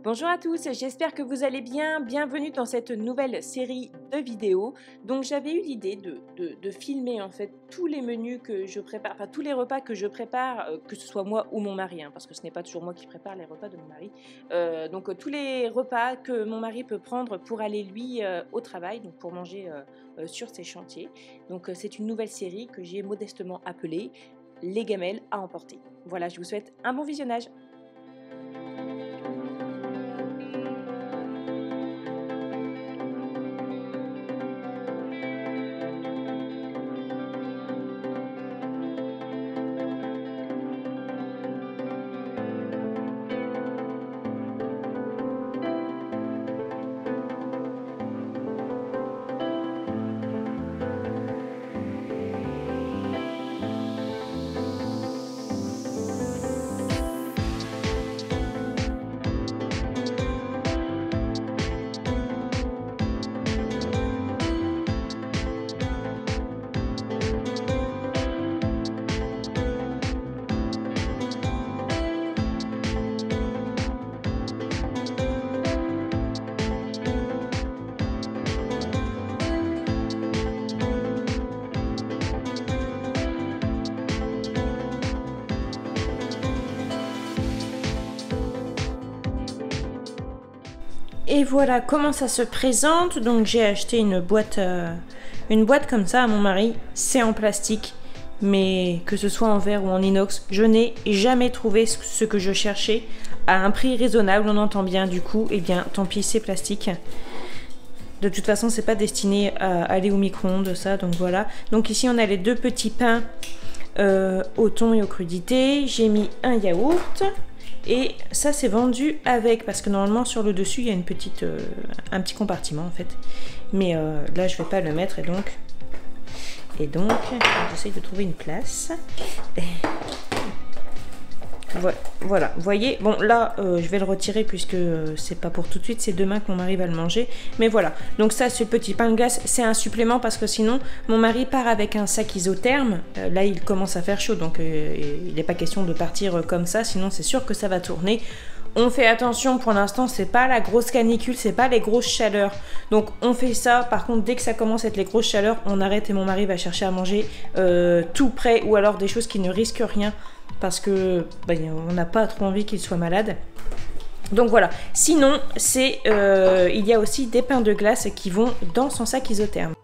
Bonjour à tous, j'espère que vous allez bien. Bienvenue dans cette nouvelle série de vidéos. Donc j'avais eu l'idée de filmer en fait tous les menus que je prépare, enfin tous les repas que je prépare, que ce soit moi ou mon mari, hein, parce que ce n'est pas toujours moi qui prépare les repas de mon mari. Donc tous les repas que mon mari peut prendre pour aller lui au travail, donc pour manger sur ses chantiers. Donc c'est une nouvelle série que j'ai modestement appelée Les gamelles à emporter. Voilà, je vous souhaite un bon visionnage. Et voilà comment ça se présente. Donc j'ai acheté une boîte comme ça à mon mari. C'est en plastique, mais que ce soit en verre ou en inox, je n'ai jamais trouvé ce que je cherchais à un prix raisonnable. On entend bien, du coup, et bien tant pis, c'est plastique. De toute façon, c'est pas destiné à aller au micro-ondes, ça. Donc voilà. Donc ici, on a les deux petits pains au thon et aux crudités. J'ai mis un yaourt. Et ça c'est vendu avec, parce que normalement sur le dessus il y a une petite, un petit compartiment en fait. Mais là je vais pas le mettre et donc j'essaye de trouver une place. Voilà, vous voyez, bon là je vais le retirer puisque c'est pas pour tout de suite, c'est demain que mon mari va le manger. Mais voilà, donc ça, ce petit pain de glace, c'est un supplément parce que sinon mon mari part avec un sac isotherme. Là il commence à faire chaud, donc il n'est pas question de partir comme ça, sinon c'est sûr que ça va tourner. On fait attention, pour l'instant c'est pas la grosse canicule, c'est pas les grosses chaleurs. Donc on fait ça, par contre dès que ça commence à être les grosses chaleurs, on arrête et mon mari va chercher à manger tout prêt ou alors des choses qui ne risquent rien. Parce que on n'a pas trop envie qu'il soit malade. Donc voilà. Sinon, il y a aussi des pains de glace qui vont dans son sac isotherme.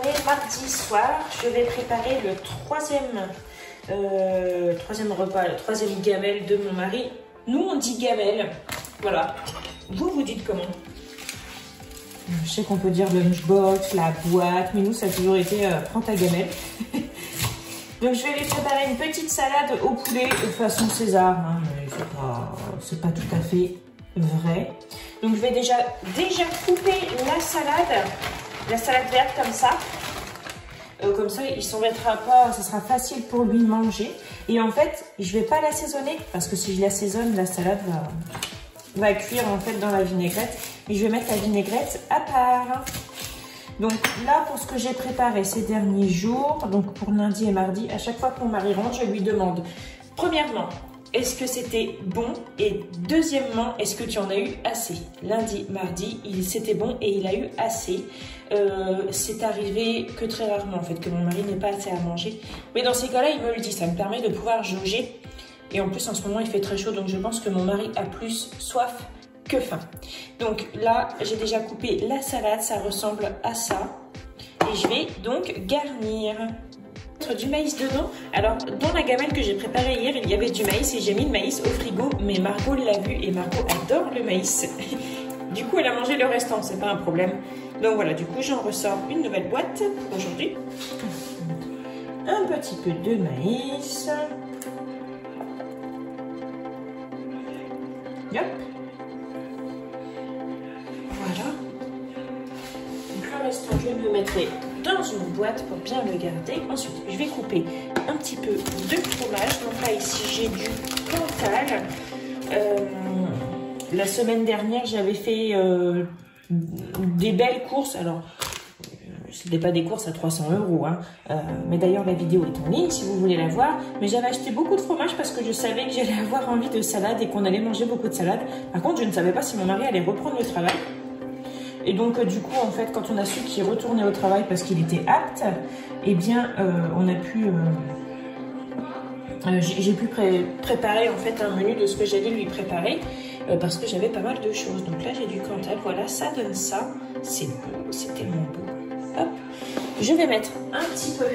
est mardi soir. Je vais préparer le troisième repas, le troisième gamelle de mon mari. Nous, on dit gamelle. Voilà. Vous dites comment? Je sais qu'on peut dire lunchbox, la boîte, mais nous, ça a toujours été prends ta gamelle. Donc, je vais lui préparer une petite salade au poulet de façon César. Hein, mais c'est pas tout à fait vrai. Donc, je vais déjà couper la salade verte comme ça. Comme ça, il s'en mettra pas, ça sera facile pour lui de manger. Et en fait, je vais pas l'assaisonner parce que si je l'assaisonne, la salade va cuire en fait dans la vinaigrette. Et je vais mettre la vinaigrette à part. Donc là, pour ce que j'ai préparé ces derniers jours, donc pour lundi et mardi, à chaque fois que mon mari rentre, je lui demande, premièrement, est-ce que c'était bon? Et deuxièmement, est-ce que tu en as eu assez? Lundi, mardi, c'était bon et il a eu assez. C'est arrivé que très rarement en fait, que mon mari n'ait pas assez à manger. Mais dans ces cas-là, il me le dit, ça me permet de pouvoir jauger. Et en plus, en ce moment, il fait très chaud, donc je pense que mon mari a plus soif que faim. Donc là, j'ai déjà coupé la salade, ça ressemble à ça. Et je vais donc garnir. Du maïs dedans. Alors, dans la gamelle que j'ai préparée hier, il y avait du maïs et j'ai mis le maïs au frigo, mais Margot l'a vu et Margot adore le maïs. Du coup, elle a mangé le restant, c'est pas un problème. Donc voilà, du coup, j'en ressors une nouvelle boîte aujourd'hui. Un petit peu de maïs. Hop. Voilà. Donc le restant, je le mettrai dans une boîte pour bien le garder. Ensuite, je vais couper un petit peu de fromage. Donc là, ici, j'ai du Cantal. La semaine dernière, j'avais fait des belles courses. Alors, ce n'était pas des courses à 300 €. Hein. Mais d'ailleurs, la vidéo est en ligne si vous voulez la voir. Mais j'avais acheté beaucoup de fromage parce que je savais que j'allais avoir envie de salade et qu'on allait manger beaucoup de salade. Par contre, je ne savais pas si mon mari allait reprendre le travail. Et donc, du coup, en fait, quand on a su qu'il retournait au travail parce qu'il était apte, eh bien, on a pu... j'ai pu préparer, en fait, un menu de ce que j'allais lui préparer parce que j'avais pas mal de choses. Donc là, j'ai du Cantal. Voilà, ça donne ça. C'est beau, c'est tellement beau. Hop. Je vais mettre un petit peu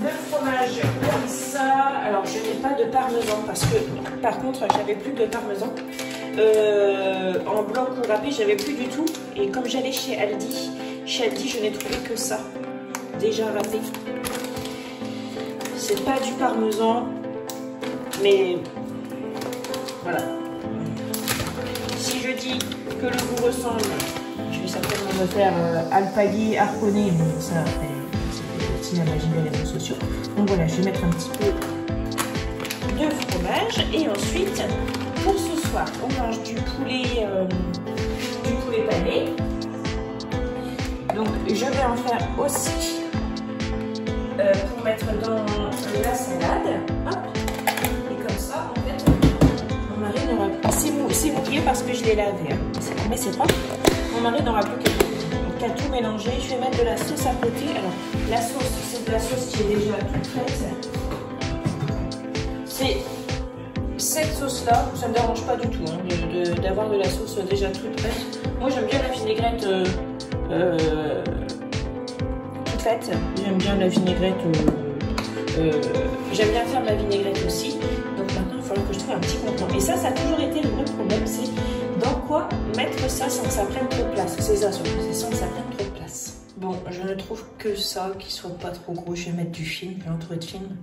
de fromage comme ça. Alors, je n'ai pas de parmesan parce que, par contre, j'avais plus de parmesan. En bloc râpé, j'avais plus du tout. Et comme j'allais chez Aldi, je n'ai trouvé que ça, déjà râpé. C'est pas du parmesan, mais voilà. Si je dis que le goût ressemble, je vais certainement me faire alpaguer, harponner, mais ça, c'est la magie des réseaux sociaux. Donc voilà, je vais mettre un petit peu de fromage et ensuite. Pour ce soir, on mange du poulet pané. Donc, je vais en faire aussi pour mettre dans la salade. Hop. Et comme ça, en fait, mon mari n'aura plus. C'est mouillé parce que je l'ai lavé. Hein. Mais c'est propre. Mon mari n'aura plus qu'à tout mélanger. Je vais mettre de la sauce à côté. Alors, la sauce, c'est de la sauce qui est déjà toute faite. C'est. Cette sauce-là, ça ne me dérange pas du tout hein, d'avoir de la sauce déjà toute faite. Moi, j'aime bien la vinaigrette toute faite. J'aime bien la vinaigrette. J'aime bien faire ma vinaigrette aussi. Donc maintenant, il faudra que je trouve un petit contenant. Et ça a toujours été le vrai problème, c'est dans quoi mettre ça sans que ça prenne trop de place. C'est ça, surtout, c'est sans que ça prenne trop de place. Bon, je ne trouve que ça, qui soit pas trop gros. Je vais mettre du film, l'entrée de film.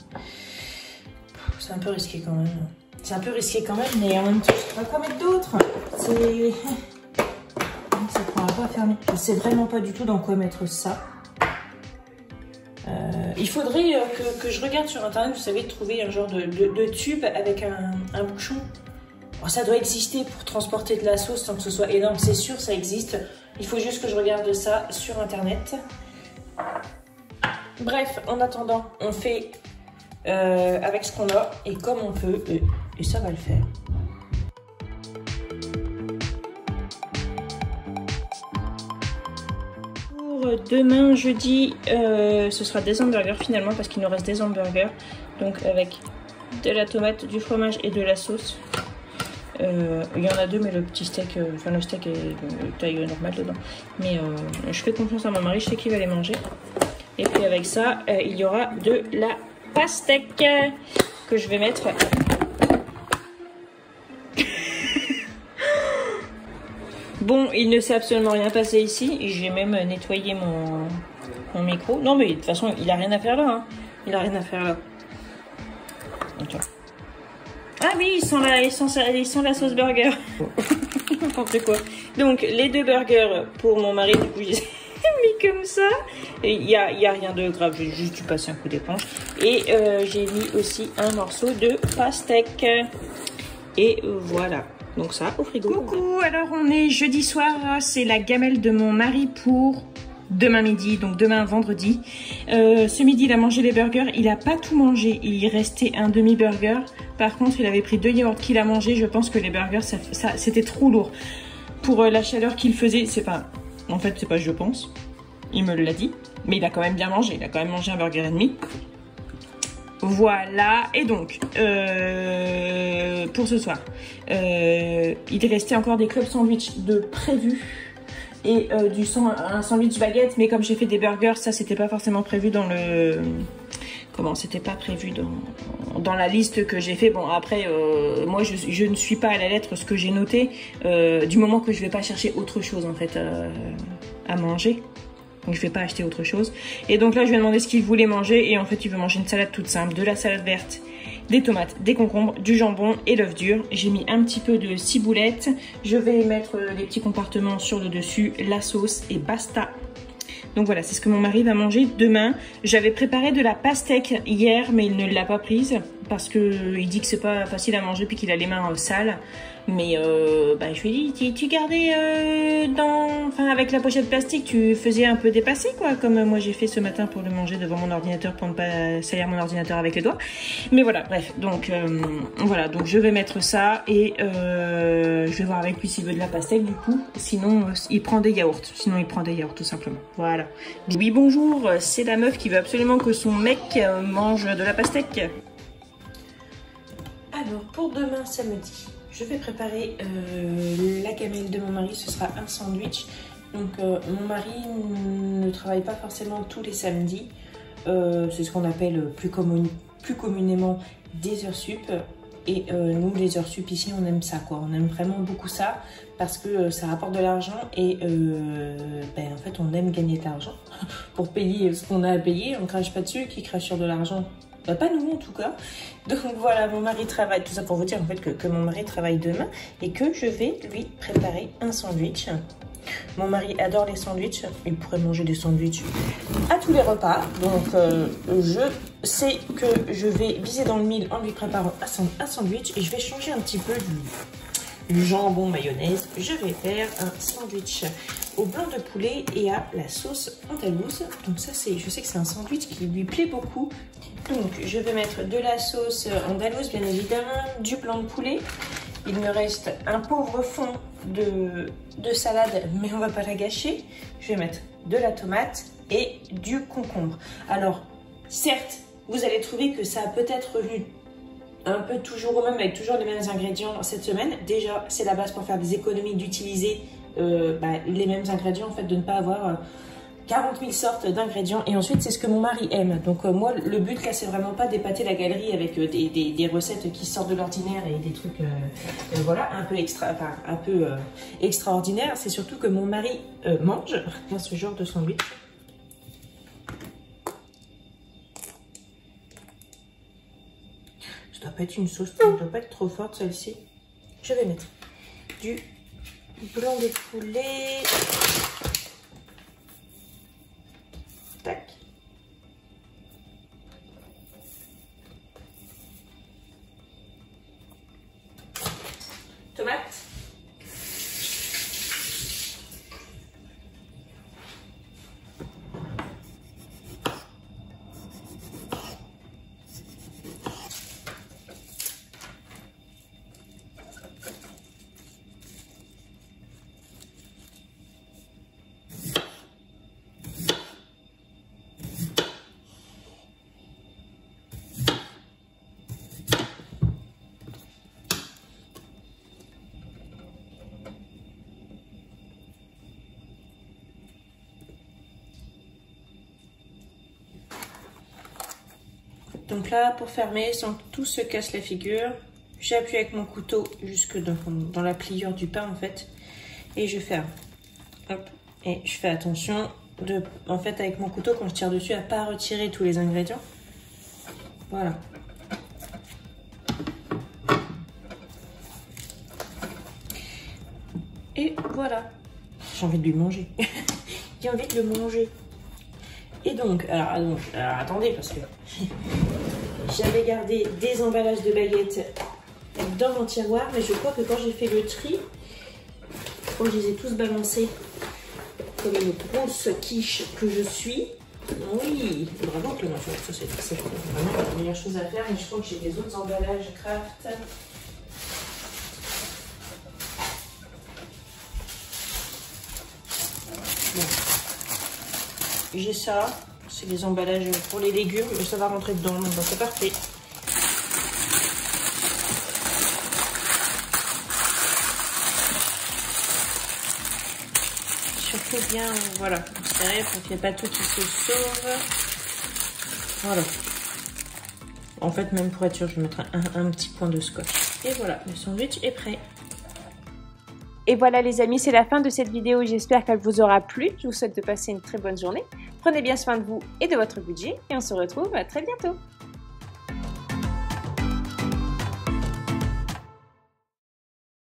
C'est un peu risqué quand même. C'est un peu risqué quand même, mais en même temps, je ne vais pas mettre d'autres. Ça ne pourra pas fermer. Je ne sais vraiment pas du tout dans quoi mettre ça. Il faudrait que je regarde sur internet, vous savez, trouver un genre de tube avec un bouchon. Alors, ça doit exister pour transporter de la sauce sans que ce soit énorme, c'est sûr, ça existe. Il faut juste que je regarde ça sur internet. Bref, en attendant, on fait avec ce qu'on a et comme on peut, et ça va le faire. Pour demain, jeudi, ce sera des hamburgers finalement parce qu'il nous reste des hamburgers. Donc avec de la tomate, du fromage et de la sauce. Il y en a deux, mais le petit steak, enfin le steak est taille normale dedans. Mais je fais confiance à mon mari, je sais qu'il va les manger. Et puis avec ça, il y aura de la pastèque que je vais mettre. Bon, il ne s'est absolument rien passé ici. J'ai même nettoyé mon micro. Non, mais de toute façon, il a rien à faire là. Hein. Il a rien à faire là. Okay. Ah oui, il sent la sauce burger. N'importe quoi. Donc, les deux burgers pour mon mari, du coup, j'ai mis comme ça. Il n'y a rien de grave, j'ai juste dû passer un coup d'éponge. Et j'ai mis aussi un morceau de pastèque. Et voilà. Donc ça, au frigo. Coucou, alors on est jeudi soir. C'est la gamelle de mon mari pour demain midi, donc demain vendredi. Ce midi, il a mangé les burgers. Il n'a pas tout mangé. Il restait un demi-burger. Par contre, il avait pris 2 yaourts qu'il a mangé. Je pense que les burgers, ça c'était trop lourd. Pour la chaleur qu'il faisait, c'est pas... En fait, c'est pas je pense. Il me l'a dit. Mais il a quand même bien mangé. Il a quand même mangé un burger et demi. Voilà, et donc, pour ce soir, il restait encore des clubs sandwich de prévu et un sandwich baguette, mais comme j'ai fait des burgers, ça c'était pas forcément prévu dans le... Comment, c'était pas prévu dans la liste que j'ai fait. Bon, après, moi je ne suis pas à la lettre ce que j'ai noté, du moment que je vais pas chercher autre chose en fait à manger. Donc je vais pas acheter autre chose. Et donc là je lui ai demandé ce qu'il voulait manger. Et en fait il veut manger une salade toute simple. De la salade verte, des tomates, des concombres, du jambon et l'œuf dur. J'ai mis un petit peu de ciboulette. Je vais mettre les petits compartiments sur le dessus, la sauce et basta. Donc voilà, c'est ce que mon mari va manger demain. J'avais préparé de la pastèque hier, mais il ne l'a pas prise. Parce qu'il dit que c'est pas facile à manger puis qu'il a les mains sales. Mais je lui ai dit, tu gardais avec la pochette plastique, tu faisais un peu dépasser quoi, comme moi j'ai fait ce matin pour le manger devant mon ordinateur pour ne pas salir mon ordinateur avec les doigts. Mais voilà, bref, donc voilà, donc je vais mettre ça et je vais voir avec lui s'il veut de la pastèque du coup. Sinon, il prend des yaourts. Sinon, il prend des yaourts tout simplement. Voilà. Oui, bonjour, c'est la meuf qui veut absolument que son mec mange de la pastèque. Alors, pour demain samedi, je vais préparer la gamelle de mon mari, ce sera un sandwich. Donc mon mari ne travaille pas forcément tous les samedis. C'est ce qu'on appelle plus communément des heures sup. Et nous, les heures sup ici, on aime ça quoi. On aime vraiment beaucoup ça parce que ça rapporte de l'argent et en fait on aime gagner de l'argent pour payer ce qu'on a à payer. On ne crache pas dessus, qui crache sur de l'argent? Pas nous en tout cas. Donc voilà, mon mari travaille, tout ça pour vous dire en fait que mon mari travaille demain et que je vais lui préparer un sandwich. Mon mari adore les sandwichs, il pourrait manger des sandwichs à tous les repas. Donc je sais que je vais viser dans le mille en lui préparant un sandwich et je vais changer un petit peu du jambon mayonnaise. Je vais faire un sandwich au blanc de poulet et à la sauce andalouse. Donc ça, je sais que c'est un sandwich qui lui plaît beaucoup. Donc je vais mettre de la sauce andalouse, bien évidemment, du blanc de poulet. Il me reste un pauvre fond de salade, mais on va pas la gâcher. Je vais mettre de la tomate et du concombre. Alors, certes, vous allez trouver que ça a peut-être revenu un peu toujours au même, avec toujours les mêmes ingrédients cette semaine. Déjà, c'est la base pour faire des économies d'utiliser les mêmes ingrédients, en fait, de ne pas avoir 40 000 sortes d'ingrédients. Et ensuite, c'est ce que mon mari aime. Donc moi, le but là, c'est vraiment pas d'épater la galerie avec des recettes qui sortent de l'ordinaire et des trucs, voilà, un peu extraordinaires. C'est surtout que mon mari mange ce genre de sandwich. Ça doit pas être une sauce, ça ne doit pas être trop forte celle-ci. Je vais mettre du blanc de poulet. Tac. Tomate. Donc là, pour fermer, sans que tout se casse la figure, j'appuie avec mon couteau jusque dans la pliure du pain en fait. Et je ferme. Hop. Et je fais attention, en fait avec mon couteau, quand je tire dessus, à pas retirer tous les ingrédients. Voilà. Et voilà. J'ai envie de lui manger. J'ai envie de le manger. Et donc, alors attendez, parce que j'avais gardé des emballages de baguettes dans mon tiroir, mais je crois que quand j'ai fait le tri, je les ai tous balancés comme une grosse quiche que je suis. Oui, bravo Clément, ça c'est vraiment la meilleure chose à faire, mais je crois que j'ai des autres emballages craft. Bon. J'ai ça, c'est des emballages pour les légumes, mais ça va rentrer dedans, donc c'est parfait. Surtout bien, voilà, serré pour qu'il n'y ait pas tout qui se sauve. Voilà. En fait, même pour être sûr, je vais mettre un petit point de scotch. Et voilà, le sandwich est prêt. Et voilà les amis, c'est la fin de cette vidéo. J'espère qu'elle vous aura plu. Je vous souhaite de passer une très bonne journée. Prenez bien soin de vous et de votre budget. Et on se retrouve très bientôt.